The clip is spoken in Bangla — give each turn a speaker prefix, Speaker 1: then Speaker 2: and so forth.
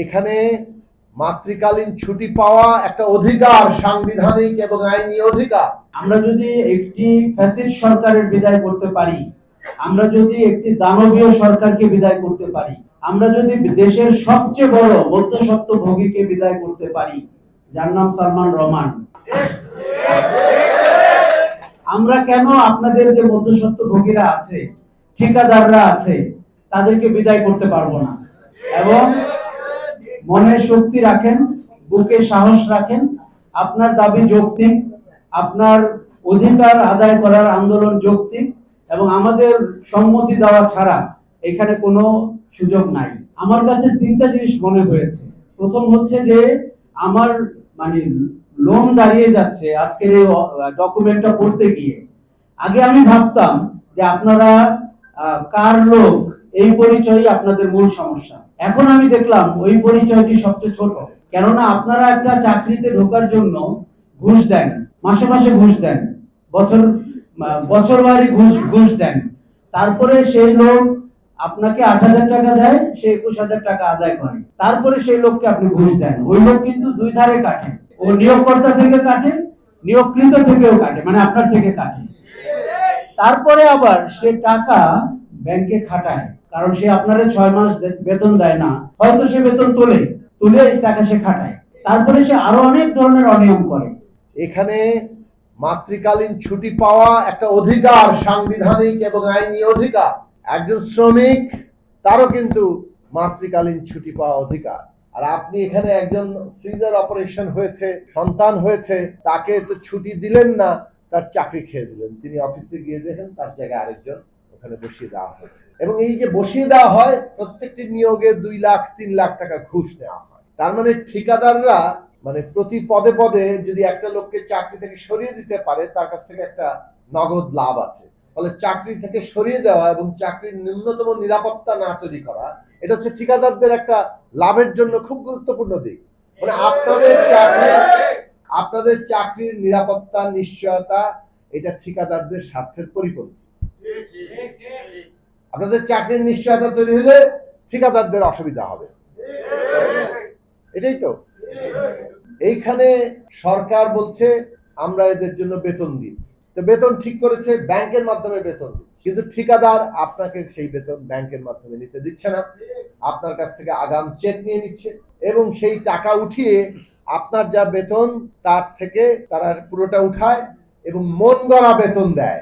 Speaker 1: এখানে মাতৃকালীন ছুটি পাওয়া একটা অধিকার, সাংবিধানিক এবং আইনি অধিকার।
Speaker 2: আমরা যদি একটি ফ্যাসিস্ট সরকারের বিদায় করতে পারি, আমরা যদি একটি দানবীয় সরকারকে বিদায় করতে পারি, আমরা যদি দেশের সবচেয়ে বড় মধ্যস্বত্বভোগীকে বিদায় করতে পারি, যার নাম সালমান রহমান, আমরা কেন আপনাদের যে মধ্যস্বত্বভোগীরা আছে, ঠিকাদাররা আছে, তাদেরকে বিদায় করতে পারবো না? এবং মনে শক্তি রাখেন, বুকে সাহস রাখেন। আপনার দাবি যৌক্তিক, আপনার অধিকার আদায় করার আন্দোলন যৌক্তিক, এবং আমাদের সম্মতি দেওয়া ছাড়া এখানে কোনো সুযোগ নাই। আমার কাছে তিনটা জিনিস মনে হয়েছে। প্রথম হচ্ছে যে আমার লোন দাঁড়িয়ে যাচ্ছে আজকের এই ডকুমেন্টটা পড়তে গিয়ে। আগে আমি ভাবতাম যে আপনারা কার লোক, এই পরিচয়ই আপনাদের মূল সমস্যা। এখন আমি দেখলাম ওই পরিচয়টি সবচেয়ে ছোট। কেননা আপনারা একটা চাকরিতে ঢোকার জন্য ঘুষ দেন, মাসে মাসে ঘুষ দেন, বছরবারি ঘুষ দেন। তারপরে সেই লোক আপনাকে 8,000 টাকা দেয়, সে 21,000 টাকা আদায় করে। তারপরে সেই লোককে আপনি ঘুষ দেন। ওই লোক কিন্তু দুই ধারে কাটে, ও নিয়োগকর্তা থেকে কাটে, নিয়োগকৃত থেকেও কাটে, মানে আপনার থেকে কাটে। তারপরে আবার সে টাকা ব্যাংকে খাটায়, কারণ সে আপনারে 6 মাস বেতন দেয় না, হয়তো সে বেতন তুলে এই টাকা সে খাটায়। তারপরে সে আরো অনেক ধরনের অনিয়ম করে।
Speaker 1: এখানে মাতৃকালীন ছুটি পাওয়া একটা অধিকার, সাংবিধানিক এবং আইনি অধিকার। একজন শ্রমিক, তারও কিন্তু মাতৃকালীন ছুটি পাওয়া অধিকার। আর আপনি এখানে একজন সিজার অপারেশন হয়েছে, সন্তান হয়েছে, তাকে তো ছুটি দিলেন না, তার চাকরি খেয়ে দিলেন। তিনি অফিসে গিয়ে দেখেন তার জায়গায় আরেকজন ওখানে বসিয়ে দেওয়া হয়েছে। এবং এই যে বসিয়ে দেওয়া হয়, প্রত্যেকটি নিয়োগে 2 লাখ 3 লাখ টাকা ঘুষ নেওয়া হয়। তার মানে ঠিকাদাররা প্রতি পদে পদে যদি একটা লোককে চাকরি থেকে সরিয়ে দিতে পারে, তার কাছ থেকে একটা নগদ লাভ আছে। ফলে চাকরি থেকে সরিয়ে দেওয়া এবং চাকরির ন্যূনতম নিরাপত্তা না তৈরি করা, এটা হচ্ছে ঠিকাদারদের একটা লাভের জন্য খুব গুরুত্বপূর্ণ দিক। আপনাদের চাকরির নিরাপত্তা, নিশ্চয়তা, এটা ঠিকাদারদের স্বার্থের পরিপন্থী। আপনাদের চাকরির নিশ্চয়তা তৈরি হলে ঠিকাদারদের অসুবিধা হবে, এটাই তো। এইখানে সরকার বলছে আমরা এদের জন্য বেতন দিয়েছি, তো বেতন ঠিক করেছে, ব্যাংকের মাধ্যমে বেতন দিচ্ছে, কিন্তু ঠিকাদার আপনাকে সেই বেতন ব্যাংকের মাধ্যমে নিতে দিচ্ছে না, আপনার কাছ থেকে আগাম চেক নিয়ে নিচ্ছে এবং সেই টাকা উঠিয়ে আপনার যা বেতন তার থেকে তারা পুরোটা উঠায় এবং মন গড়া বেতন দেয়।